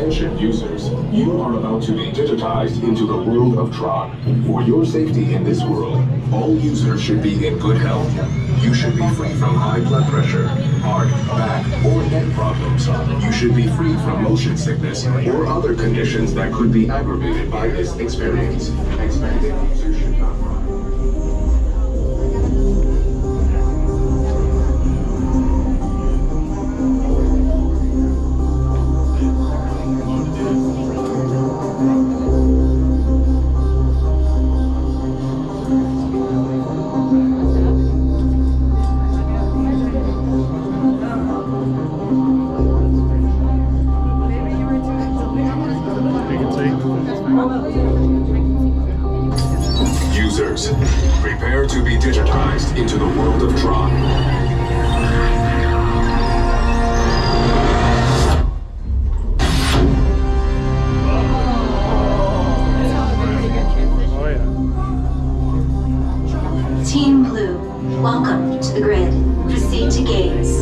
Attention users, you are about to be digitized into the world of TRON. For your safety in this world, all users should be in good health. You should be free from high blood pressure, heart, back, or neck problems. You should be free from motion sickness or other conditions that could be aggravated by this experience. Expected users should not run. Users, prepare to be digitized into the world of TRON. Team Blue, welcome to the grid. Proceed to gates.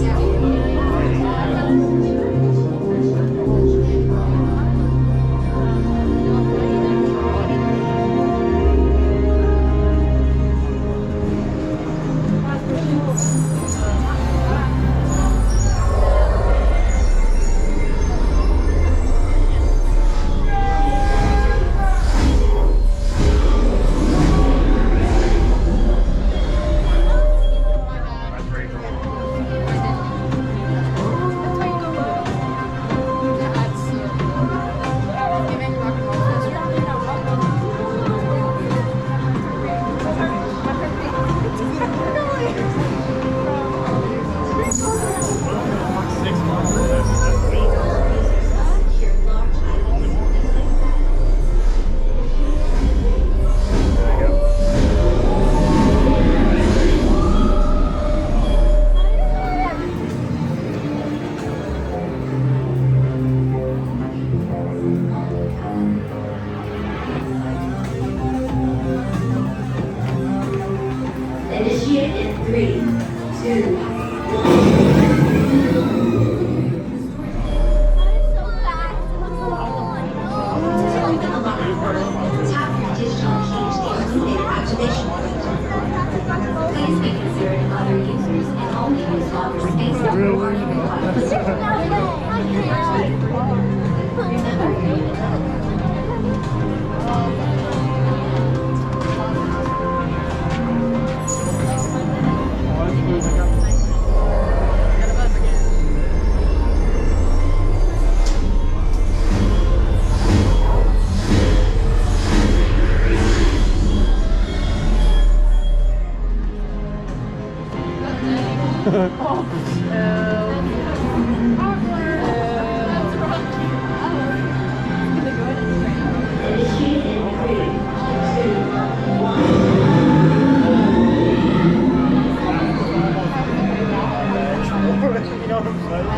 Initiate in 3, 2, 1. To open the locker, tap your digital key to the illuminated activation point. Please be considerate of other users and only use locker space for parking requirements.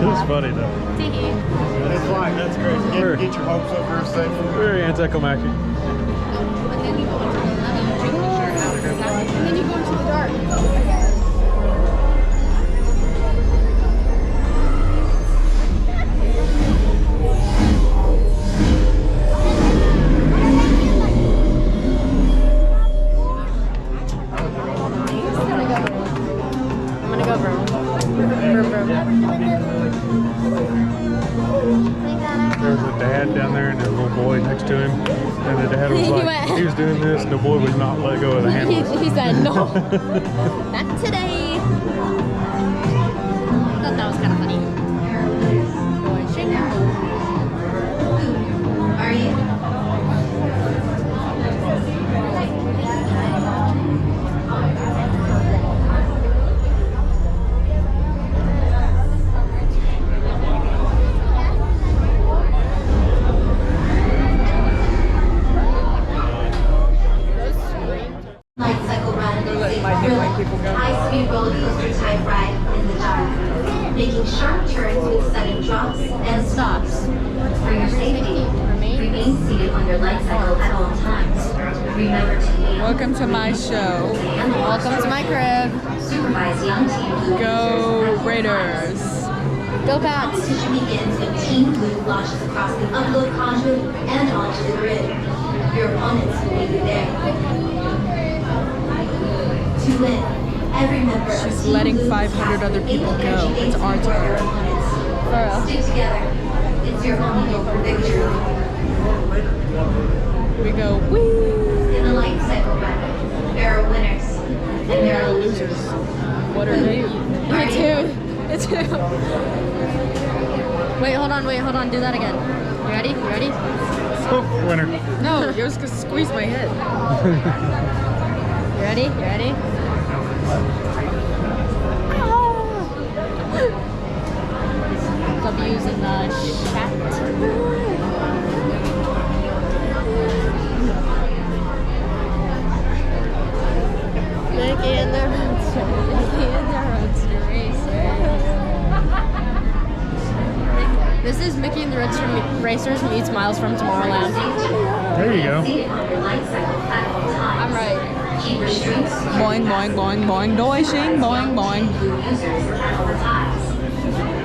It's funny though. It's fine, that's great. Get your hopes up real safe. Very anticlimactic. And then you go into the dark. I'm gonna go vroom. There was a dad down there and a little boy next to him. And the dad was like, he was doing this and the boy would not let go of the handle. He said, no, not today. I thought that was kind of funny. Are you? Lightcycle Run is a thrilling, high-speed roller coaster type ride in the dark, making sharp turns with sudden drops and stops. For your safety, remain seated on your light cycle at all times. Remember to kneel. Welcome to my show. Welcome to my crib. Supervise young team. Go Raiders. Go Pats. Competition begins when Team Blue launches across the upload conduit and onto the grid. Your opponents will meet you there. To win, every member of She's Team letting Blue 500 other people has go. It's our your turn. opponents. For real. Stick together. It's your only hope for victory. We go, wee! In the light cycle run, there are winners and there are losers. What are you? Me too. It's too. Wait, hold on, do that again. You ready? You ready? Oh, winner. No, yours gonna squeeze my head. You ready? You ready? W's in the chat. Mickey and the Roadster. Mickey and the Roadster Racers. This is Mickey and the Roadster Racers meets Miles from Tomorrowland. There you go. I'm right. Keep your streaks. Boing, boing, boing, boing, doishing, boing, boing. Blue users advertise.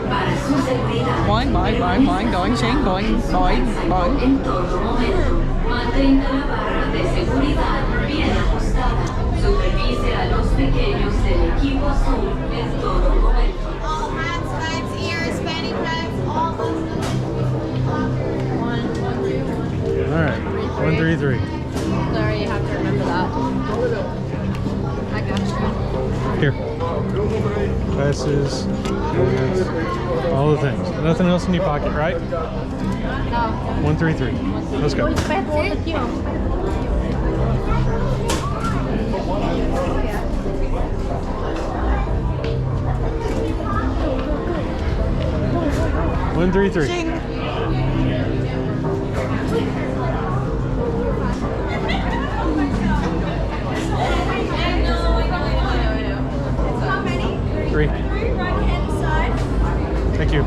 Para su seguridad. Boing, boing, boing, boing, doishing, boing, boing, boing. En todo momento, mantenga la barra de seguridad bien ajustada. Supervise a los pequeños del equipo azul en todo momento. All hats, lights, ears, fanny packs, all those. All right. 133. Sorry, you have to remember that. I got you. Here. Passes. All the things. Nothing else in your pocket, right? No. 133. Let's go. One, three, three. Three. Thank you.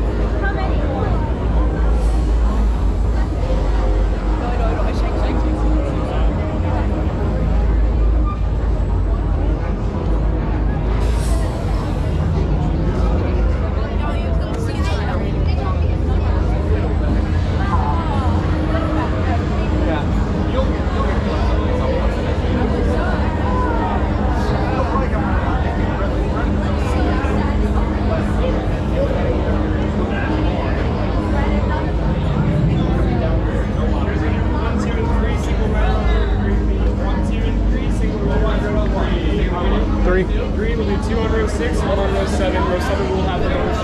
Three. Three will do 2 on row 6, 1 on row 7. Row 7 will have the bonus.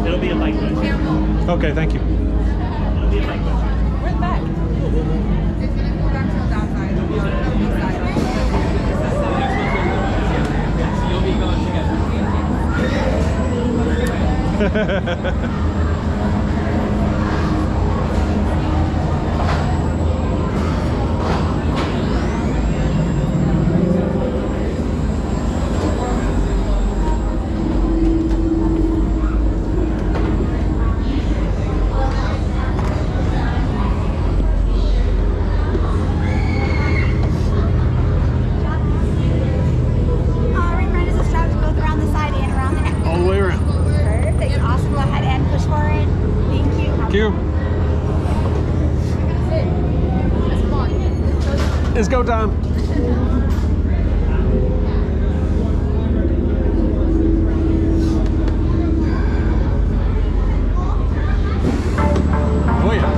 It'll be a light touch. Okay, thank you. It'll be a light touch. We're in the back. You'll be going together. Right as the straps both around the side and around the neck. All the way around. Perfect. Awesome. Go ahead and push forward. Thank you. Thank you. It's go time. Oh yeah.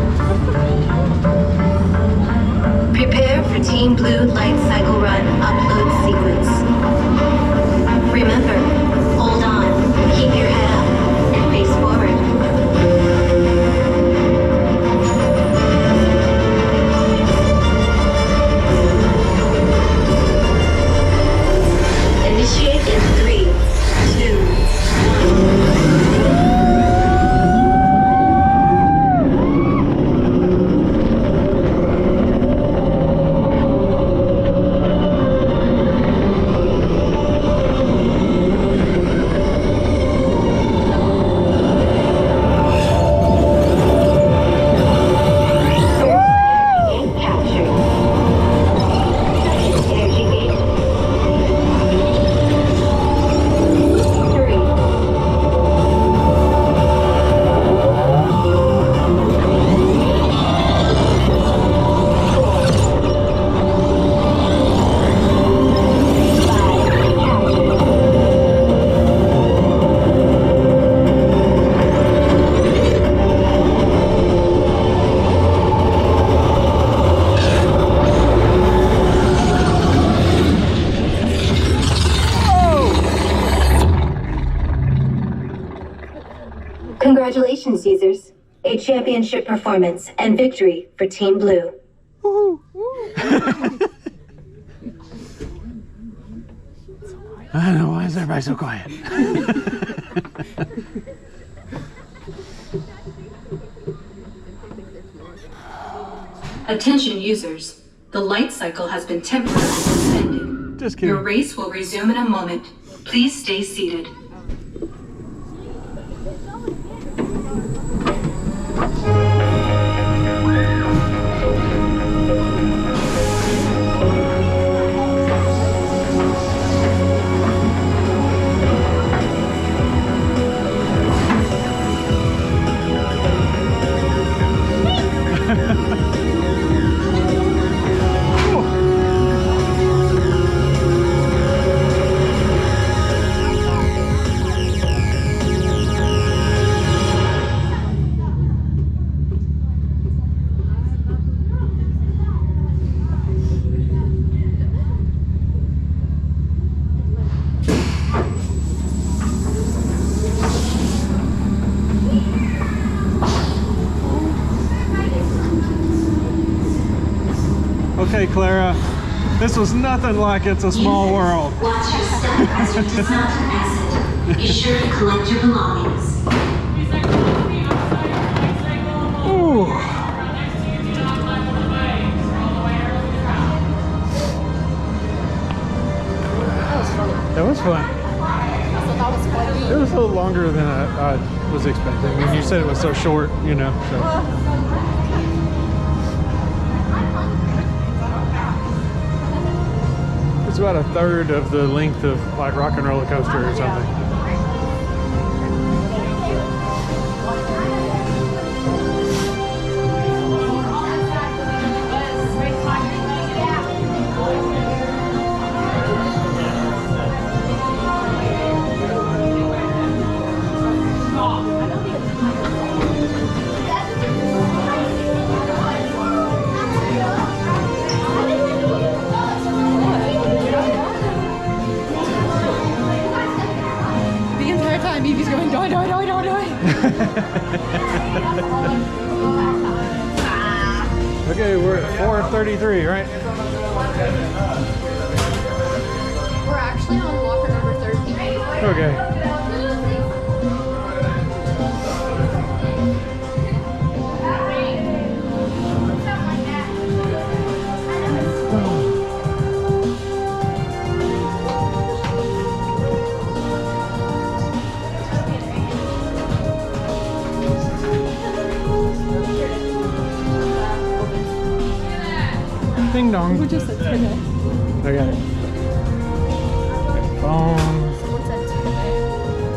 Prepare for Team Blue Lightcycle Run upload sequence. Remember, hold on, keep your head up, and face forward. Initiate in 3, 2, 1. Congratulations, users. A championship performance and victory for Team Blue. I don't know, why is everybody so quiet? Attention users, the light cycle has been temporarily suspended. Just kidding. Your race will resume in a moment. Please stay seated. Okay, Clara, this was nothing like It's a Small World. Watch your step as you dismount an exit. Be sure to collect your belongings. Ooh. That was fun. It was a little longer than I was expecting. I mean, you said it was so short, you know. So. It's about a third of the length of like Rock and Roller Coaster or something. Evie's going, doi, doi, doi, doi, doi. Okay, we're at 4:33, right? We're actually on walker number 13. Okay. Ding dong. Who just said today? I got it. Phone.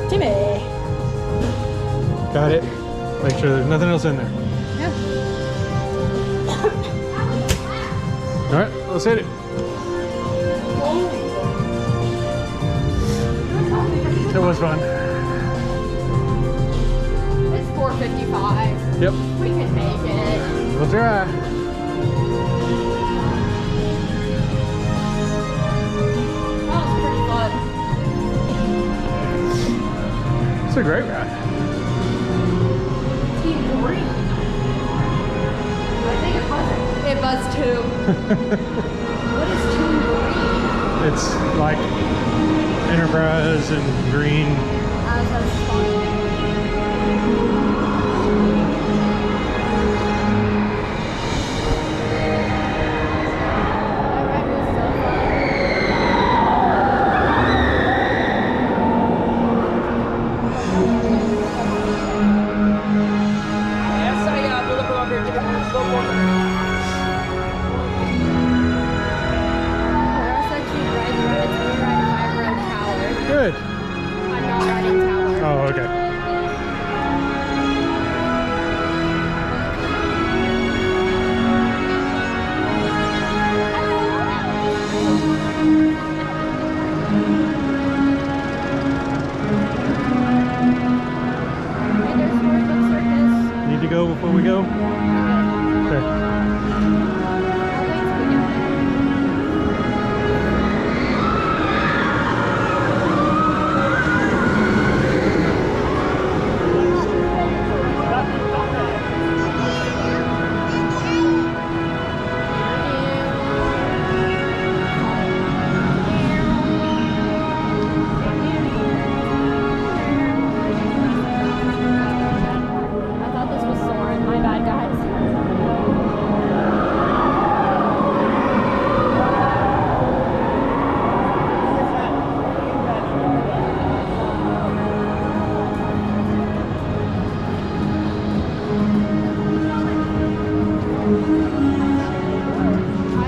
Timmy. Got it. Make sure there's nothing else in there. Yeah. All right, let's hit it. It was fun. It's 4:55. Yep. We can make it. We'll try. It's a great ride. Team Green. I think it buzzed. It buzzed too. What is Team Green? It's like Enterprise and Green. As a sponsor.